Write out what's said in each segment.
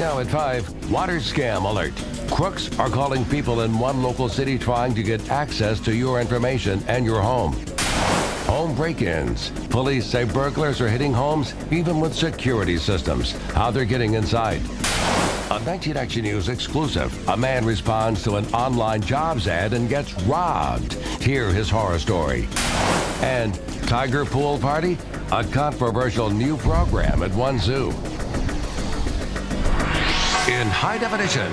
Now at 5, water scam alert. Crooks are calling people in one local city trying to get access to your information and your home. Home break-ins. Police say burglars are hitting homes even with security systems. How they're getting inside. A 19 Action News exclusive. A man responds to an online jobs ad and gets robbed. Hear his horror story. And Tiger Pool Party? A controversial new program at one zoo. In high definition,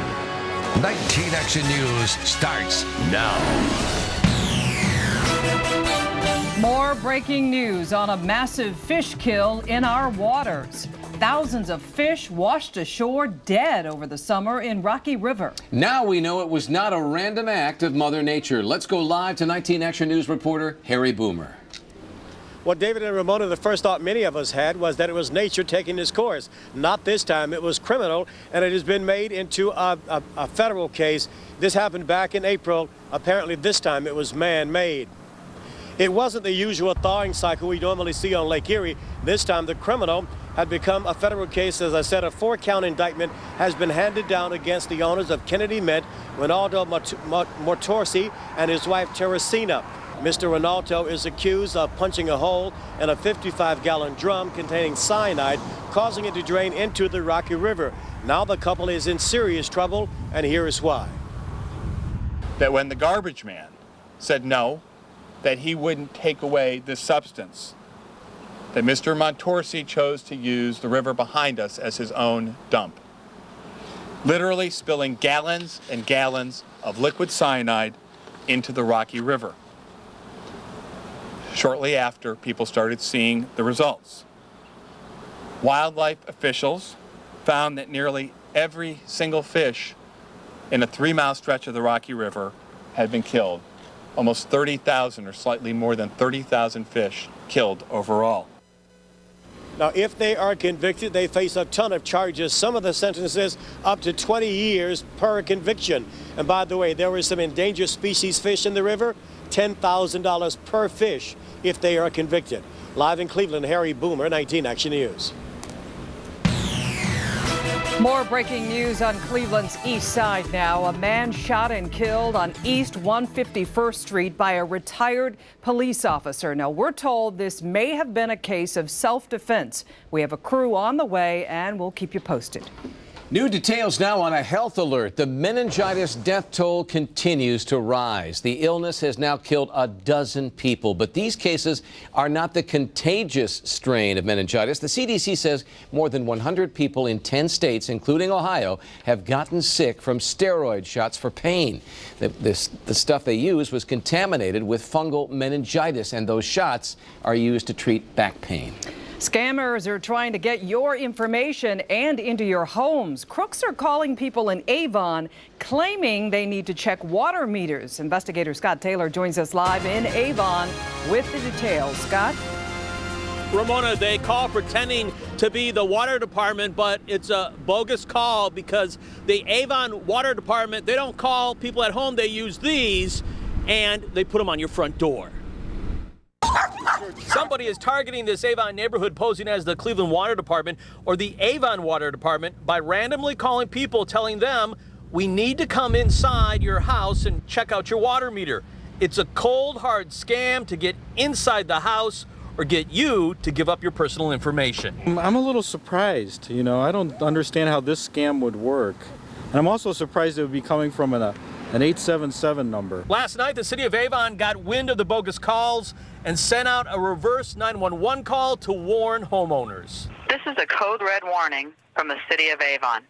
19 Action News starts now. More breaking news on a massive fish kill in our waters. Thousands of fish washed ashore dead over the summer in Rocky River. Now we know it was not a random act of Mother Nature. Let's go live to 19 Action News reporter Harry Boomer. What David and Ramona, the first thought many of us had was that it was nature taking its course. Not this time. It was criminal, and it has been made into a federal case. This happened back in April. Apparently this time it was man-made. It wasn't the usual thawing cycle we normally see on Lake Erie. This time the criminal had become a federal case. As I said, a 4-count indictment has been handed down against the owners of Kennedy Mint, Ronaldo Mortorsi and his wife Teresina. Mr. Ronaldo is accused of punching a hole in a 55-gallon drum containing cyanide, causing it to drain into the Rocky River. Now the couple is in serious trouble, and here is why. That when the garbage man said no, that he wouldn't take away this substance, that Mr. Montorsi chose to use the river behind us as his own dump, literally spilling gallons and gallons of liquid cyanide into the Rocky River. Shortly after, people started seeing the results. Wildlife officials found that nearly every single fish in a 3-mile stretch of the Rocky River had been killed. Almost 30,000 or slightly more than 30,000 fish killed overall. Now, if they are convicted, they face a ton of charges. Some of the sentences up to 20 years per conviction. And by the way, there were some endangered species fish in the river, $10,000 per fish if they are convicted. Live in Cleveland, Harry Boomer, 19 Action News. More breaking news on Cleveland's east side now. A man shot and killed on East 151st Street by a retired police officer. Now, we're told this may have been a case of self-defense. We have a crew on the way, and we'll keep you posted. New details now on a health alert. The meningitis death toll continues to rise. The illness has now killed a dozen people, but these cases are not the contagious strain of meningitis. The CDC says more than 100 people in 10 states, including Ohio, have gotten sick from steroid shots for pain. The stuff they used was contaminated with fungal meningitis, and those shots are used to treat back pain. Scammers are trying to get your information and into your homes. Crooks are calling people in Avon, claiming they need to check water meters. Investigator Scott Taylor joins us live in Avon with the details. Scott? Ramona, they call pretending to be the water department, but it's a bogus call because the Avon Water Department, they don't call people at home. They use these, and they put them on your front door. Somebody is targeting this Avon neighborhood, posing as the Cleveland Water Department or the Avon Water Department by randomly calling people, telling them, we need to come inside your house and check out your water meter. It's a cold, hard scam to get inside the house or get you to give up your personal information. I'm a little surprised. You know, I don't understand how this scam would work. And I'm also surprised it would be coming from an 877 number. Last night, the city of Avon got wind of the bogus calls and sent out a reverse 911 call to warn homeowners. This is a code red warning from the city of Avon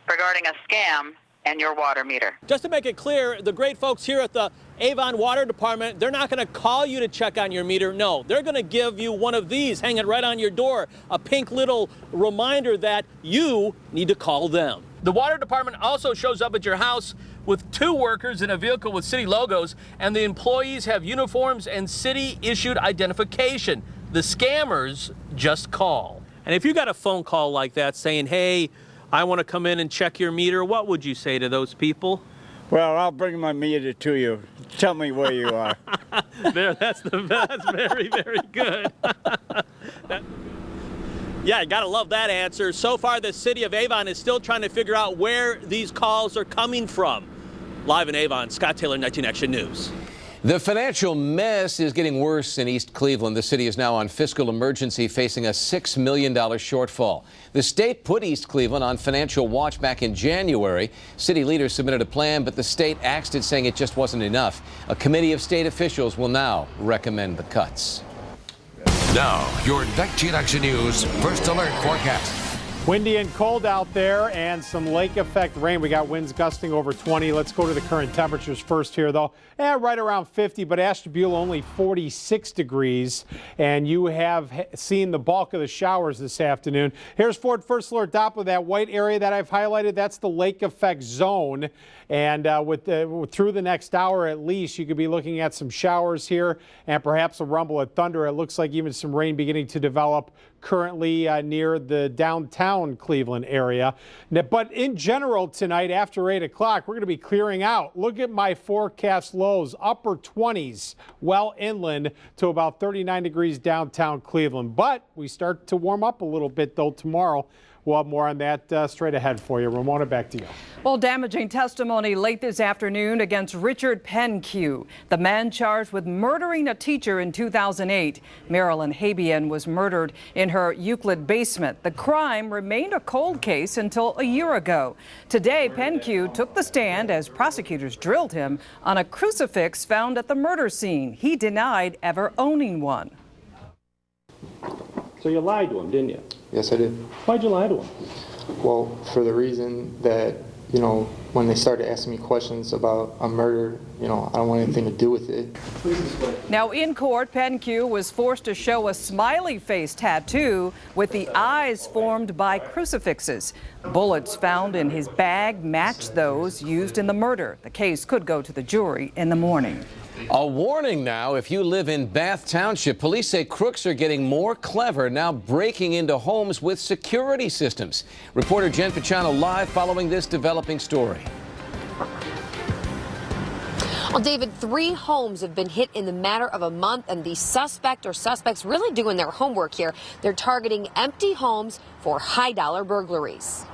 regarding a scam and your water meter. Just to make it clear, the great folks here at the Avon Water Department, they're not going to call you to check on your meter. No, they're going to give you one of these, hang it right on your door, a pink little reminder that you need to call them. The water department also shows up at your house with 2 workers in a vehicle with city logos, and the employees have uniforms and city-issued identification. The scammers just call. And if you got a phone call like that saying, hey, I want to come in and check your meter, what would you say to those people? Well, I'll bring my meter to you. Tell me where you are. That's very, very good. Yeah, gotta love that answer. So far, the city of Avon is still trying to figure out where these calls are coming from. Live in Avon, Scott Taylor, 19 Action News. The financial mess is getting worse in East Cleveland. The city is now on fiscal emergency, facing a $6 million shortfall. The state put East Cleveland on financial watch back in January. City leaders submitted a plan, but the state axed it, saying it just wasn't enough. A committee of state officials will now recommend the cuts. Now, your 19 Action News First Alert forecast. Windy and cold out there and some lake effect rain. We got winds gusting over 20. Let's go to the current temperatures first here, though. Right around 50, but Ashtabula only 46 degrees. And you have seen the bulk of the showers this afternoon. Here's Ford First Alert Doppler. That white area that I've highlighted, that's the lake effect zone. And through the next hour at least, you could be looking at some showers here and perhaps a rumble of thunder. It looks like even some rain beginning to develop currently near the downtown Cleveland area. But in general tonight after 8 o'clock, we're going to be clearing out. Look at my forecast lows, upper 20s well inland to about 39 degrees downtown Cleveland. But we start to warm up a little bit, though, tomorrow. We'll have more on that straight ahead for you. Ramona, back to you. Well, damaging testimony late this afternoon against Richard Penque, the man charged with murdering a teacher in 2008. Marilyn Habian was murdered in her Euclid basement. The crime remained a cold case until a year ago. Today, Penque took the stand as prosecutors drilled him on a crucifix found at the murder scene. He denied ever owning one. So you lied to him, didn't you? Yes, I did. Why'd you lie to him? Well, for the reason that, when they started asking me questions about a murder, I don't want anything to do with it. Now in court, Penque was forced to show a smiley face tattoo with the eyes formed by crucifixes. Bullets found in his bag matched those used in the murder. The case could go to the jury in the morning. A warning now, if you live in Bath Township, police say crooks are getting more clever, now breaking into homes with security systems. Reporter Jen Pachano live following this developing story. Well, David, 3 homes have been hit in the matter of a month, and the suspects really doing their homework here. They're targeting empty homes for high-dollar burglaries.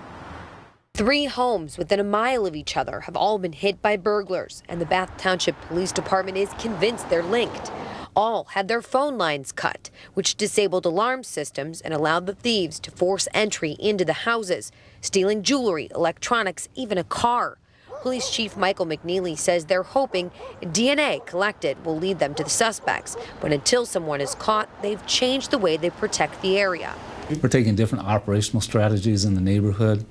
3 homes within a mile of each other have all been hit by burglars, and the Bath Township Police Department is convinced they're linked. All had their phone lines cut, which disabled alarm systems and allowed the thieves to force entry into the houses, stealing jewelry, electronics, even a car. Police Chief Michael McNeely says they're hoping DNA collected will lead them to the suspects. But until someone is caught, they've changed the way they protect the area. We're taking different operational strategies in the neighborhood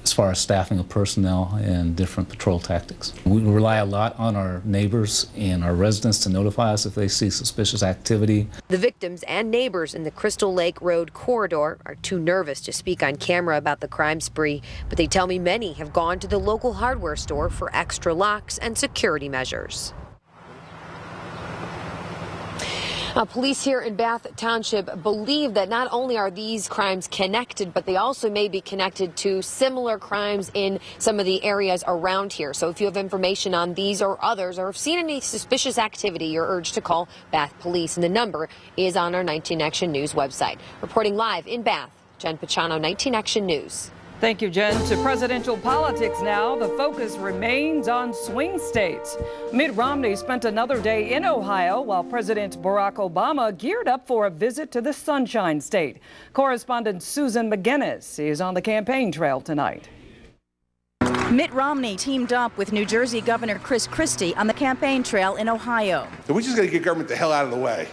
as far as staffing of personnel and different patrol tactics. We rely a lot on our neighbors and our residents to notify us if they see suspicious activity. The victims and neighbors in the Crystal Lake Road corridor are too nervous to speak on camera about the crime spree, but they tell me many have gone to the local hardware store for extra locks and security measures. Police here in Bath Township believe that not only are these crimes connected, but they also may be connected to similar crimes in some of the areas around here. So if you have information on these or others, or have seen any suspicious activity, you're urged to call Bath Police, and the number is on our 19 Action News website. Reporting live in Bath, Jen Pachano, 19 Action News. Thank you, Jen. To presidential politics now, the focus remains on swing states. Mitt Romney spent another day in Ohio while President Barack Obama geared up for a visit to the Sunshine State. Correspondent Susan McGinnis is on the campaign trail tonight. Mitt Romney teamed up with New Jersey Governor Chris Christie on the campaign trail in Ohio. So we just got to get government the hell out of the way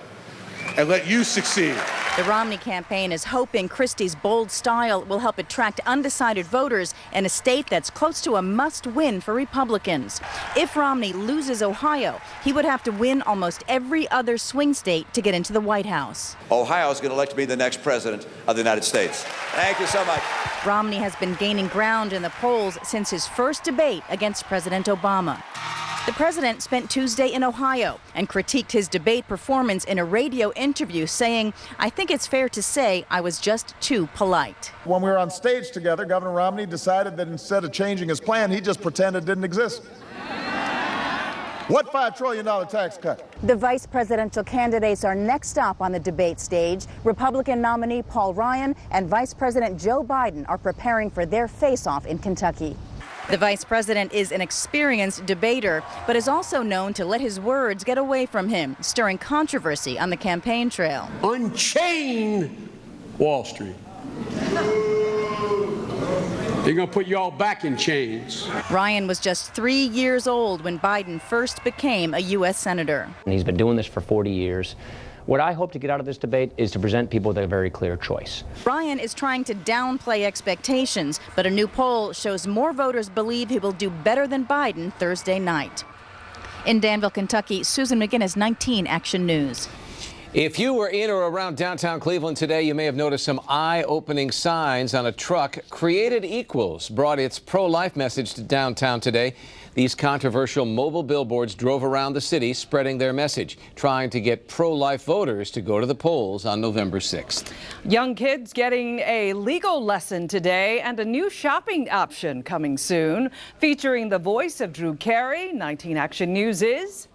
and let you succeed. The Romney campaign is hoping Christie's bold style will help attract undecided voters in a state that's close to a must-win for Republicans. If Romney loses Ohio, he would have to win almost every other swing state to get into the White House. Ohio is going to elect me the next president of the United States. Thank you so much. Romney has been gaining ground in the polls since his first debate against President Obama. The president spent Tuesday in Ohio and critiqued his debate performance in a radio interview, saying, "I think it's fair to say I was just too polite." When we were on stage together, Governor Romney decided that instead of changing his plan, he just pretended it didn't exist. What $5 trillion tax cut? The vice presidential candidates are next up on the debate stage. Republican nominee Paul Ryan and Vice President Joe Biden are preparing for their face-off in Kentucky. The vice president is an experienced debater, but is also known to let his words get away from him, stirring controversy on the campaign trail. Unchain Wall Street. They're going to put you all back in chains. Ryan was just 3 years old when Biden first became a U.S. Senator. And he's been doing this for 40 years. What I hope to get out of this debate is to present people with a very clear choice. Ryan is trying to downplay expectations, but a new poll shows more voters believe he will do better than Biden Thursday night. In Danville, Kentucky, Susan McGinnis, 19 Action News. If you were in or around downtown Cleveland today, you may have noticed some eye-opening signs on a truck. Created Equals brought its pro-life message to downtown today. These controversial mobile billboards drove around the city spreading their message, trying to get pro-life voters to go to the polls on November 6th. Young kids getting a legal lesson today and a new shopping option coming soon. Featuring the voice of Drew Carey, 19 Action News is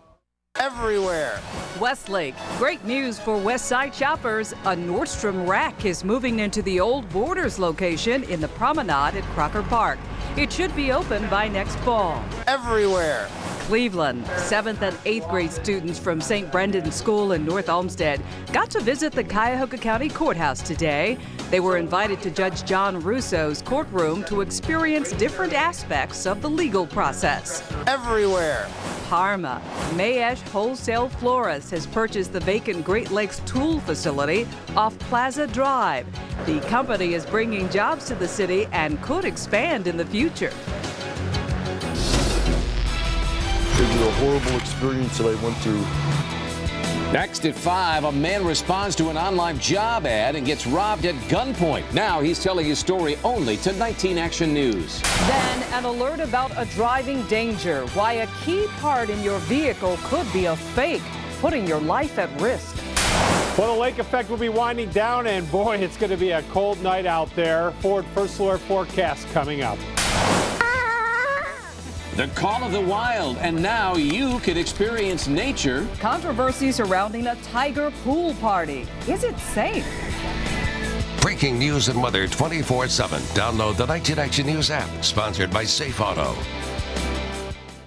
everywhere. Westlake. Great news for West Side shoppers. A Nordstrom Rack is moving into the old Borders location in the Promenade at Crocker Park. It should be open by next fall. Everywhere. Cleveland. 7th and 8th grade students from St. Brendan's School in North Olmsted got to visit the Cuyahoga County Courthouse today. They were invited to Judge John Russo's courtroom to experience different aspects of the legal process. Everywhere. Parma. Mayesh Wholesale Florist has purchased the vacant Great Lakes Tool facility off Plaza Drive. The company is bringing jobs to the city and could expand in the future. It was a horrible experience that I went through. Next at 5, a man responds to an online job ad and gets robbed at gunpoint. Now he's telling his story only to 19 Action News. Then an alert about a driving danger. Why a key part in your vehicle could be a fake, putting your life at risk. Well, the lake effect will be winding down, and boy, it's going to be a cold night out there. Ford First Alert forecast coming up. The call of the wild, and now you can experience nature. Controversy surrounding a tiger pool party. Is it safe? Breaking news and weather 24/7. Download the 19 Action News app, sponsored by Safe Auto.